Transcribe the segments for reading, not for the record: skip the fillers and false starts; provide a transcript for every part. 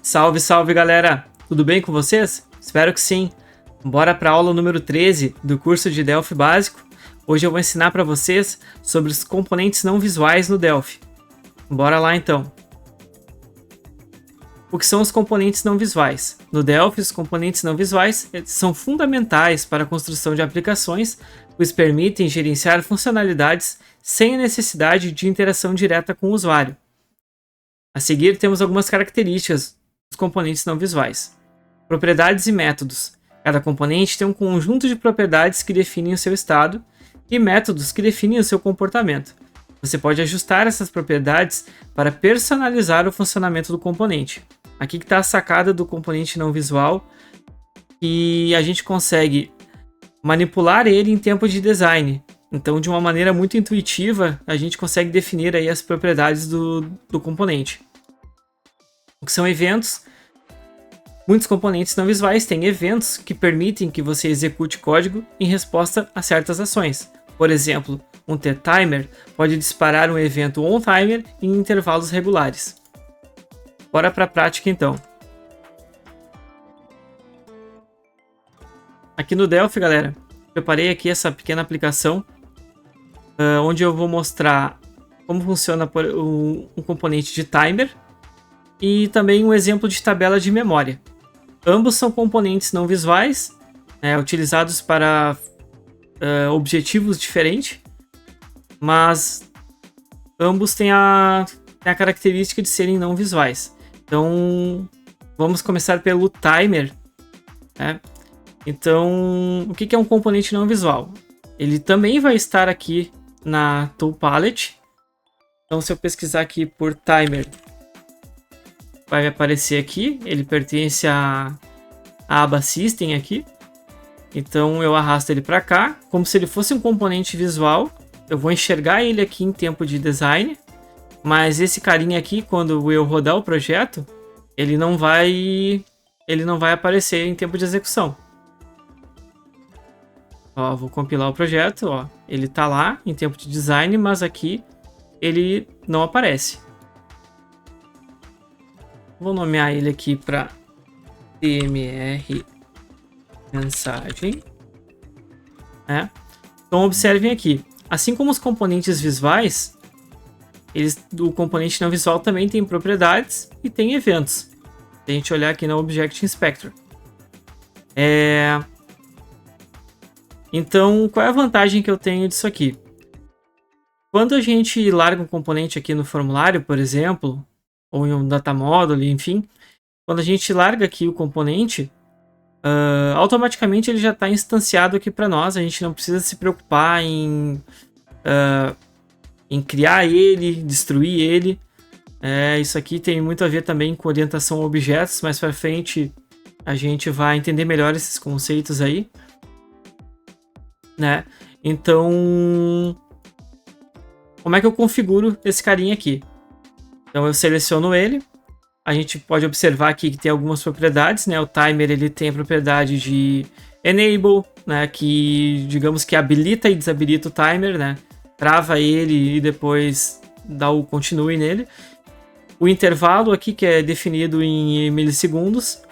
Salve, salve galera! Tudo bem com vocês? Espero que sim! Bora para a aula número 13 do curso de Delphi Básico. Hoje eu vou ensinar para vocês sobre os componentes não visuais no Delphi. Bora lá então! O que são os componentes não visuais? No Delphi, os componentes não visuais são fundamentais para a construção de aplicações, pois permitem gerenciar funcionalidades sem a necessidade de interação direta com o usuário. A seguir, temos algumas características dos componentes não visuais. Propriedades e métodos. Cada componente tem um conjunto de propriedades que definem o seu estado e métodos que definem o seu comportamento. Você pode ajustar essas propriedades para personalizar o funcionamento do componente. Aqui está a sacada do componente não visual e a gente consegue manipular ele em tempo de design. Então, de uma maneira muito intuitiva, a gente consegue definir aí as propriedades do componente. O que são eventos? Muitos componentes não visuais têm eventos que permitem que você execute código em resposta a certas ações. Por exemplo, um tTimer pode disparar um evento onTimer em intervalos regulares. Bora para a prática então. Aqui no Delphi, galera, preparei aqui essa pequena aplicação onde eu vou mostrar como funciona um componente de timer e também um exemplo de tabela de memória. Ambos são componentes não visuais, utilizados para objetivos diferentes, mas ambos têm a característica de serem não visuais. Então, vamos começar pelo timer. Então, o que é um componente não visual? Ele também vai estar aqui na Tool Palette. Então, se eu pesquisar aqui por timer, vai aparecer aqui. Ele pertence à aba System aqui. Então, eu arrasto ele para cá, como se ele fosse um componente visual. Eu vou enxergar ele aqui em tempo de design. Mas esse carinha aqui, quando eu rodar o projeto, ele não vai aparecer em tempo de execução. Ó, vou compilar o projeto, ó, ele está lá em tempo de design, mas aqui ele não aparece. Vou nomear ele aqui para tmr mensagem. Então observem aqui, assim como os componentes visuais, o componente não visual também tem propriedades e tem eventos. Se a gente olhar aqui no Object Inspector. Então, qual é a vantagem que eu tenho disso aqui? Quando a gente larga um componente aqui no formulário, por exemplo, ou em um data model, enfim, quando a gente larga aqui o componente, automaticamente ele já está instanciado aqui para nós. A gente não precisa se preocupar em criar ele, destruir ele. Isso aqui tem muito a ver também com orientação a objetos. Mais para frente a gente vai entender melhor esses conceitos aí. Então, como é que eu configuro esse carinha aqui? Então eu seleciono ele. A gente pode observar aqui que tem algumas propriedades, O timer ele tem a propriedade de enable, que digamos que habilita e desabilita o timer, Trava ele e depois dá o continue nele. O intervalo aqui, que é definido em milissegundos,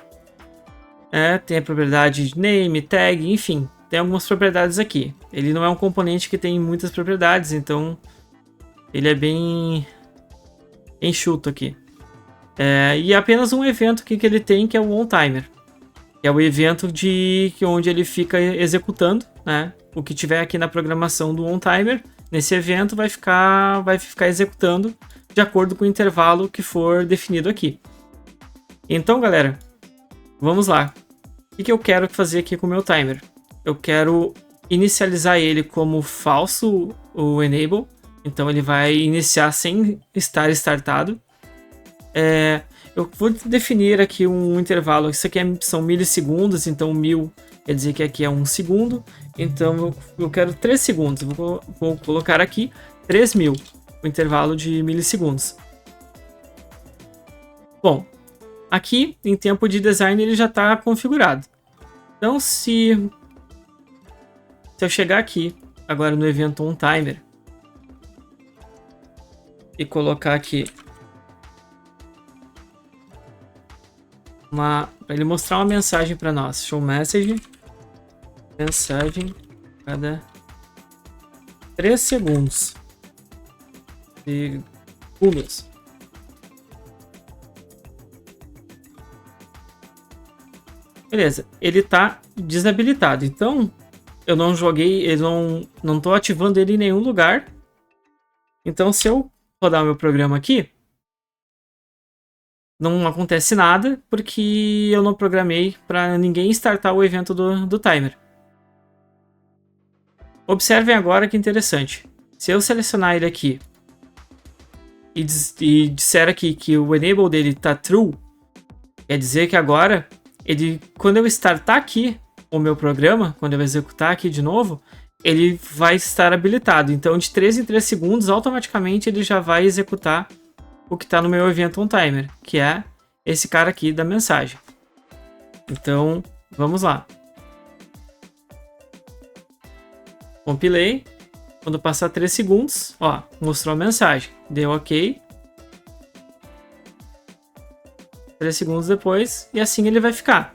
tem a propriedade de name, tag, enfim, tem algumas propriedades aqui. Ele não é um componente que tem muitas propriedades, então ele é bem enxuto aqui. E apenas um evento que ele tem, que é o onTimer, que é o evento onde ele fica executando, o que tiver aqui na programação do onTimer. Nesse evento vai ficar executando de acordo com o intervalo que for definido aqui. Então, galera, vamos lá. O que eu quero fazer aqui com o meu timer? Eu quero inicializar ele como falso, o enable. Então ele vai iniciar sem estar startado. Eu vou definir aqui um intervalo. Isso aqui são milissegundos, então 1000 quer dizer que aqui é 1 segundo. Então eu quero 3 segundos. Vou colocar aqui 3000, o intervalo de milissegundos. Bom, aqui em tempo de design ele já está configurado. Então se eu chegar aqui agora no evento onTimer e colocar aqui para ele mostrar uma mensagem para nós. Show message. Mensagem cada 3 segundos. Segundos. Beleza, ele tá desabilitado, então eu não joguei, não tô ativando ele em nenhum lugar. Então se eu rodar o meu programa aqui, não acontece nada, porque eu não programei para ninguém startar o evento do timer. Observem agora que interessante. Se eu selecionar ele aqui e disser aqui que o enable dele tá true, quer dizer que agora quando eu startar aqui o meu programa, quando eu executar aqui de novo, ele vai estar habilitado. Então, de 3 em 3 segundos, automaticamente ele já vai executar o que está no meu evento on timer, que é esse cara aqui da mensagem. Então, vamos lá. Compilei. Quando passar 3 segundos, ó, mostrou a mensagem. Deu OK. 3 segundos depois, e assim ele vai ficar.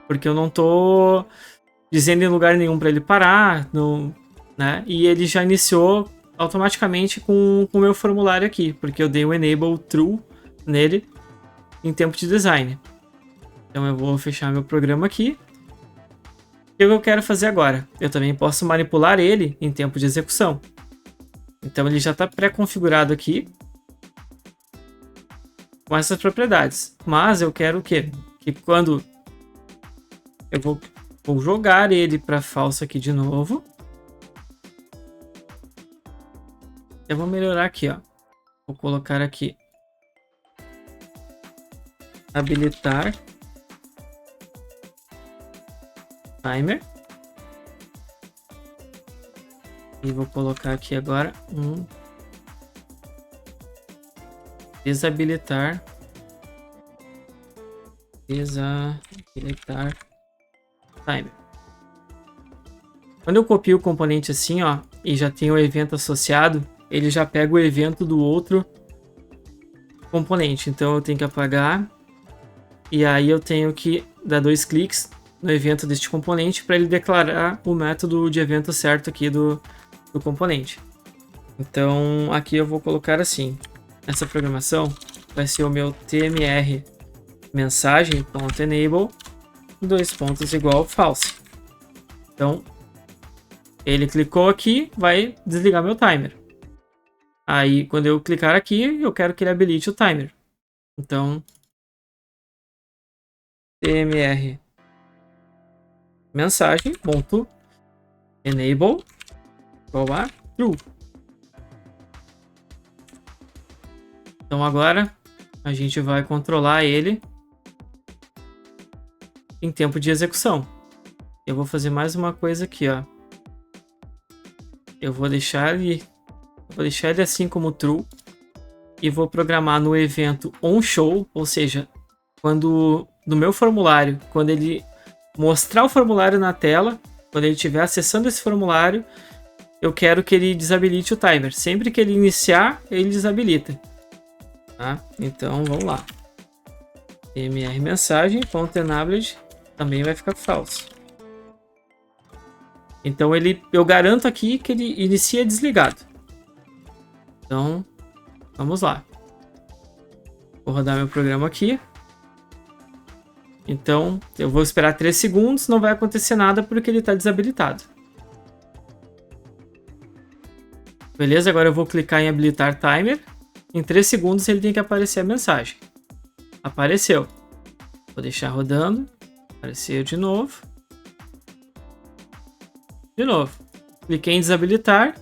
Porque eu não tô dizendo em lugar nenhum para ele parar, né? E ele já iniciou automaticamente com o meu formulário aqui, porque eu dei o enable true nele em tempo de design. Então eu vou fechar meu programa aqui. O que eu quero fazer agora? Eu também posso manipular ele em tempo de execução. Então ele já está pré-configurado aqui com essas propriedades. Mas eu quero o quê? Que quando eu vou jogar ele para falso aqui de novo. Eu vou melhorar aqui, ó. Vou colocar aqui habilitar timer. E vou colocar aqui agora desabilitar timer. Quando eu copio o componente assim, ó, e já tem o evento associado, ele já pega o evento do outro componente. Então eu tenho que apagar e aí eu tenho que dar 2 cliques no evento deste componente para ele declarar o método de evento certo aqui do componente. Então aqui eu vou colocar assim, essa programação vai ser o meu tmr mensagem.enable 2 pontos igual false. Então ele clicou aqui, vai desligar meu timer. Aí quando eu clicar aqui, eu quero que ele habilite o timer. Então tmr mensagem.enable igual a true. Então agora a gente vai controlar ele em tempo de execução. Eu vou fazer mais uma coisa aqui, ó. Eu vou deixar ele assim como true e vou programar no evento onShow, ou seja, quando no meu formulário, quando ele mostrar o formulário na tela, quando ele estiver acessando esse formulário, eu quero que ele desabilite o timer. Sempre que ele iniciar, ele desabilita. Tá? Então vamos lá. mr mensagem.enabled também vai ficar falso. Então eu garanto aqui que ele inicia desligado. Então vamos lá. Vou rodar meu programa aqui. Então eu vou esperar 3 segundos, não vai acontecer nada porque ele está desabilitado. Beleza, agora eu vou clicar em habilitar timer. Em 3 segundos ele tem que aparecer a mensagem. Apareceu. Vou deixar rodando. Apareceu de novo. De novo. Cliquei em desabilitar.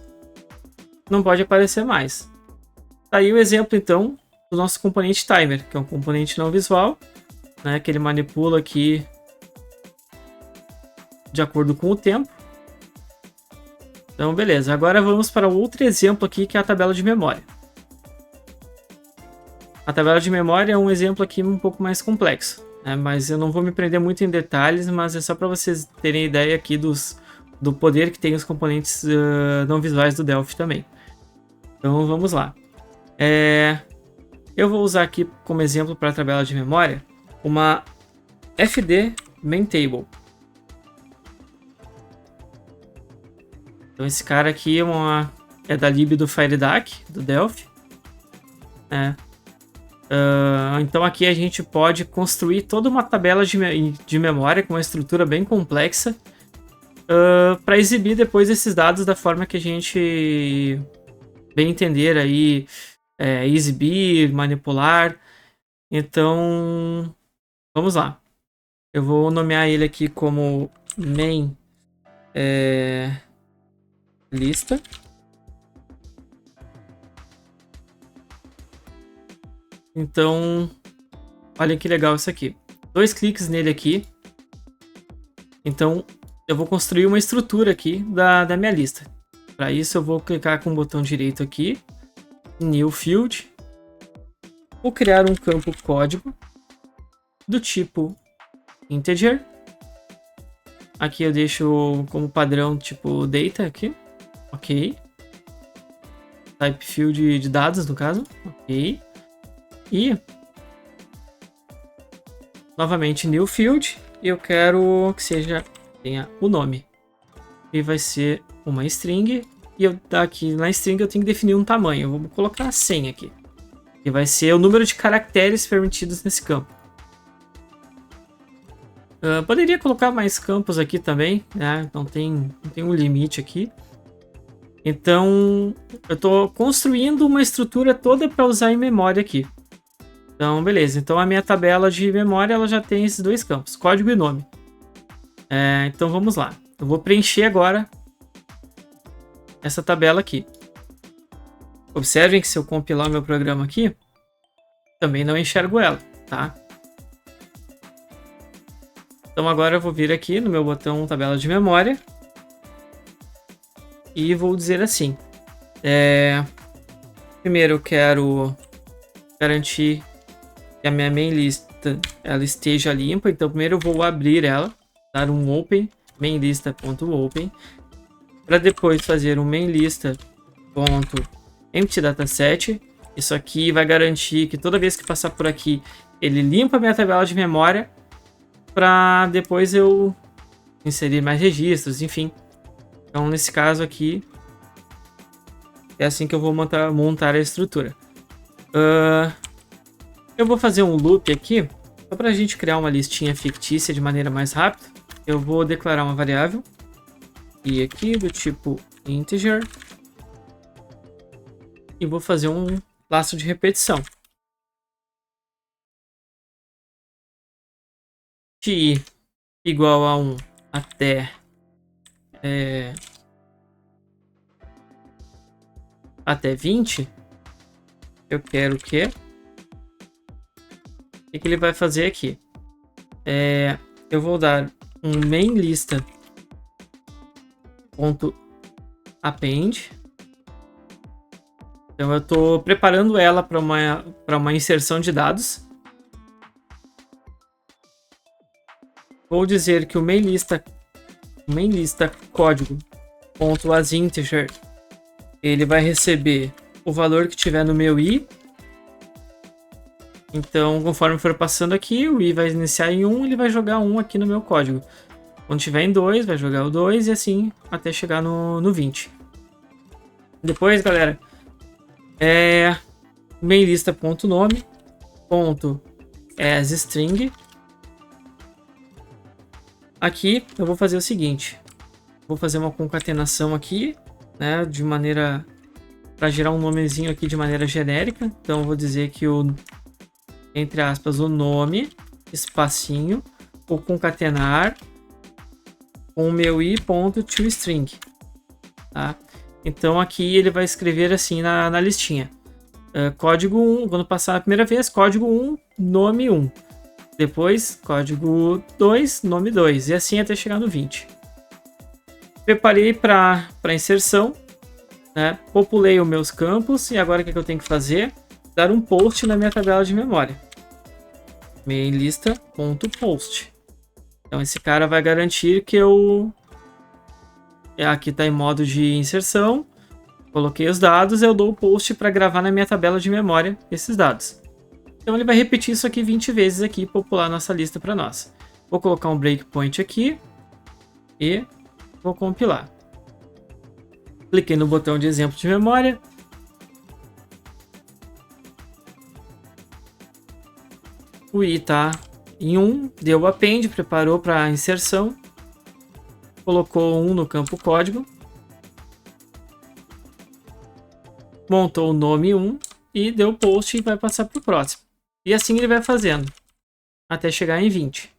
Não pode aparecer mais. Tá aí o exemplo então do nosso componente timer, que é um componente não visual, né, que ele manipula aqui de acordo com o tempo. Então beleza, agora vamos para o outro exemplo aqui, que é a tabela de memória. A tabela de memória é um exemplo aqui um pouco mais complexo, né, mas eu não vou me prender muito em detalhes, mas é só para vocês terem ideia aqui do poder que tem os componentes não visuais do Delphi também. Então vamos lá. Eu vou usar aqui como exemplo para a tabela de memória uma fd main table. Então esse cara aqui é da lib do FireDAC, do Delphi. Então aqui a gente pode construir toda uma tabela de memória com uma estrutura bem complexa para exibir depois esses dados da forma que a gente bem entender aí, exibir, manipular. Então, vamos lá. Eu vou nomear ele aqui como main lista. Então, olha que legal isso aqui. 2 cliques nele aqui. Então, eu vou construir uma estrutura aqui da minha lista. Para isso, eu vou clicar com o botão direito aqui, New Field. Vou criar um campo código do tipo integer. Aqui eu deixo como padrão tipo data aqui. Ok. Type field de dados, no caso. Ok. E novamente new field. Eu quero que tenha o nome. E vai ser uma string. E aqui na string eu tenho que definir um tamanho. Eu vou colocar 100 aqui. Que vai ser o número de caracteres permitidos nesse campo. Poderia colocar mais campos aqui também, né? Não tem um limite aqui. Então, eu estou construindo uma estrutura toda para usar em memória aqui. Então, beleza. Então, a minha tabela de memória ela já tem esses 2 campos, código e nome. Então, vamos lá. Eu vou preencher agora essa tabela aqui. Observem que se eu compilar o meu programa aqui, também não enxergo ela, tá? Então agora eu vou vir aqui no meu botão tabela de memória e vou dizer assim. Primeiro eu quero garantir que a minha main lista ela esteja limpa, então primeiro eu vou abrir ela, dar um open, mainlista.open, para depois fazer um mainlista.empty dataset. Isso aqui vai garantir que toda vez que passar por aqui, ele limpa a minha tabela de memória, para depois eu inserir mais registros, enfim. Então, nesse caso aqui, é assim que eu vou montar a estrutura. Eu vou fazer um loop aqui, só para a gente criar uma listinha fictícia de maneira mais rápida. Eu vou declarar uma variável, e aqui do tipo integer, e vou fazer um laço de repetição. De i igual a 1 até 20, eu quero que... O que ele vai fazer aqui? Eu vou dar um mainLista.append. Então eu estou preparando ela para uma inserção de dados. Vou dizer que o mainLista código.asInteger ele vai receber o valor que tiver no meu i. Então, conforme for passando aqui, o i vai iniciar em 1, ele vai jogar 1 aqui no meu código. Quando tiver em 2, vai jogar o 2 e assim até chegar no 20. Depois, galera, mainLista.nome.asString. Aqui eu vou fazer o seguinte. Vou fazer uma concatenação aqui, né, de maneira para gerar um nomezinho aqui de maneira genérica. Então eu vou dizer que entre aspas, o nome, espacinho, vou concatenar com o meu i.toString, tá? Então aqui ele vai escrever assim na listinha. Código 1, quando passar a primeira vez, código 1, nome 1. Depois, código 2, nome 2. E assim até chegar no 20. Preparei para inserção, né? Populei os meus campos. E agora o que eu tenho que fazer? Dar um post na minha tabela de memória. mainLista.post. Então esse cara vai garantir que aqui está em modo de inserção. Coloquei os dados, eu dou o post para gravar na minha tabela de memória esses dados. Então ele vai repetir isso aqui 20 vezes aqui e popular nossa lista para nós. Vou colocar um breakpoint aqui e vou compilar. Cliquei no botão de exemplo de memória. O i está em 1, deu o append, preparou para inserção. Colocou 1 no campo código. Montou o nome 1 e deu post e vai passar para o próximo. E assim ele vai fazendo, até chegar em 20.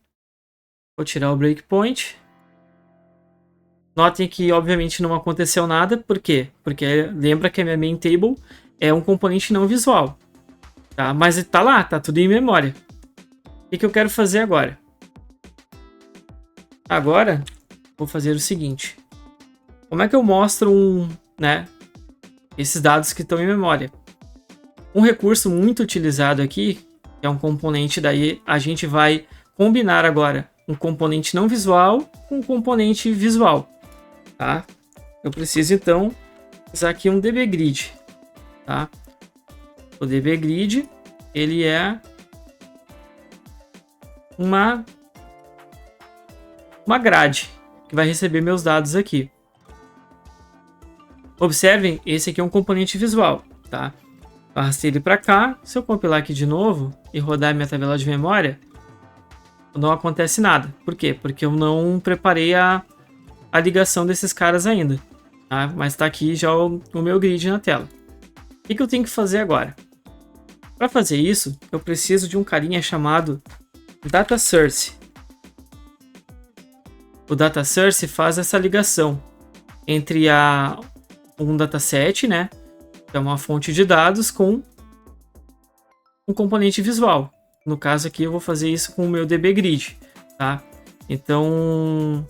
Vou tirar o breakpoint. Notem que, obviamente, não aconteceu nada. Por quê? Porque lembra que a minha main table é um componente não visual. Tá? Mas está lá, tá tudo em memória. O que eu quero fazer agora? Agora, vou fazer o seguinte. Como é que eu mostro esses dados que estão em memória? Um recurso muito utilizado aqui, que é um componente, daí a gente vai combinar agora um componente não visual com um componente visual. Tá? Eu preciso então usar aqui um dbgrid. Tá? O dbgrid, ele é uma grade que vai receber meus dados aqui. Observem, esse aqui é um componente visual, tá? Eu arrastei ele para cá. Se eu compilar aqui de novo e rodar minha tabela de memória, não acontece nada. Por quê? Porque eu não preparei a ligação desses caras ainda, tá? Mas está aqui já o meu grid na tela. O que eu tenho que fazer agora? Para fazer isso, eu preciso de um carinha chamado Data Source. O Data Source faz essa ligação entre um dataset, né, que é uma fonte de dados, com um componente visual. No caso aqui eu vou fazer isso com o meu dbgrid, tá? Então,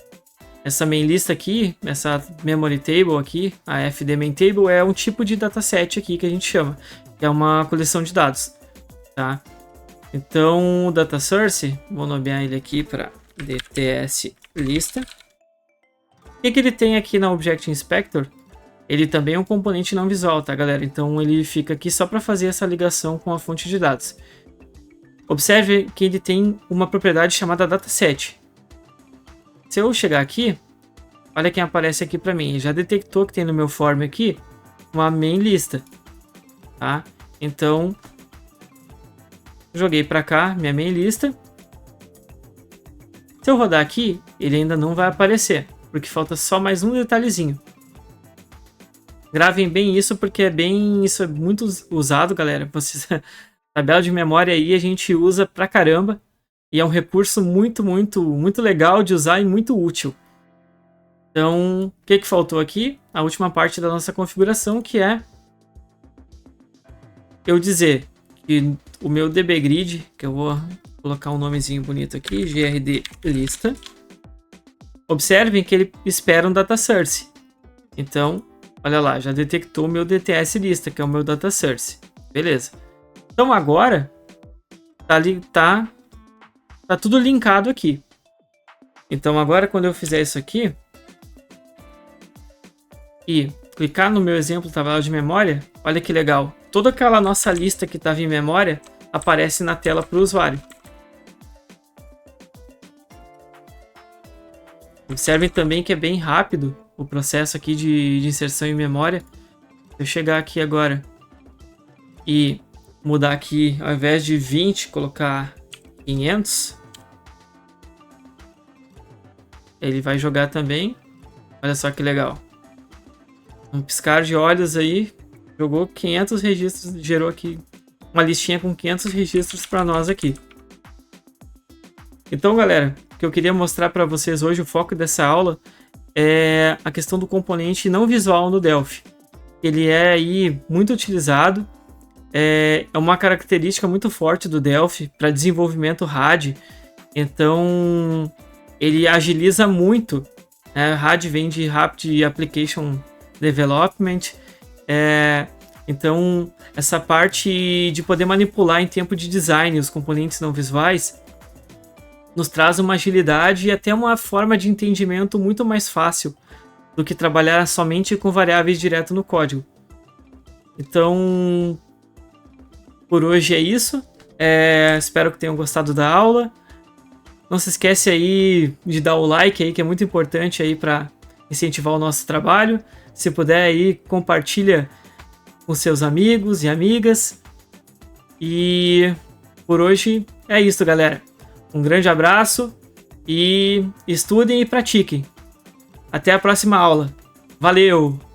essa main list aqui, essa memory table aqui, a fd main table, é um tipo de dataset aqui que a gente chama, que é uma coleção de dados, tá? Então, o data source, vou nomear ele aqui para dts lista. O que ele tem aqui na Object Inspector? Ele também é um componente não visual, tá, galera? Então ele fica aqui só para fazer essa ligação com a fonte de dados. Observe que ele tem uma propriedade chamada dataset. Se eu chegar aqui, olha quem aparece aqui para mim. Ele já detectou que tem no meu form aqui uma main lista, tá? Então, joguei para cá minha main lista. Se eu rodar aqui, ele ainda não vai aparecer, porque falta só mais um detalhezinho. Gravem bem isso, porque isso é muito usado, galera. Tabela de memória aí a gente usa pra caramba. E é um recurso muito legal de usar e muito útil. Então, o que faltou aqui? A última parte da nossa configuração, que é eu dizer que o meu dbgrid, que eu vou colocar um nomezinho bonito aqui, grd lista. Observem que ele espera um data source. Então, olha lá, já detectou o meu dts lista, que é o meu data source. Beleza. Então agora tá tudo linkado aqui. Então agora quando eu fizer isso aqui e clicar no meu exemplo tabela de memória, olha que legal. Toda aquela nossa lista que estava em memória aparece na tela para o usuário. Observem também que é bem rápido o processo aqui de inserção em memória. Se eu chegar aqui agora e mudar aqui, ao invés de 20, colocar 500, ele vai jogar também. Olha só que legal. Um piscar de olhos aí, jogou 500 registros, gerou aqui uma listinha com 500 registros para nós aqui. Então, galera, o que eu queria mostrar para vocês hoje, o foco dessa aula, é a questão do componente não visual no Delphi. Ele é aí muito utilizado, é uma característica muito forte do Delphi para desenvolvimento RAD. Então, ele agiliza muito, né? RAD vem de Rapid Application Development. Então, essa parte de poder manipular em tempo de design os componentes não visuais nos traz uma agilidade e até uma forma de entendimento muito mais fácil do que trabalhar somente com variáveis direto no código. Então, por hoje é isso. Espero que tenham gostado da aula. Não se esquece aí de dar o like aí, que é muito importante aí para incentivar o nosso trabalho. Se puder aí, compartilha com seus amigos e amigas. E por hoje é isso, galera. Um grande abraço e estudem e pratiquem. Até a próxima aula. Valeu!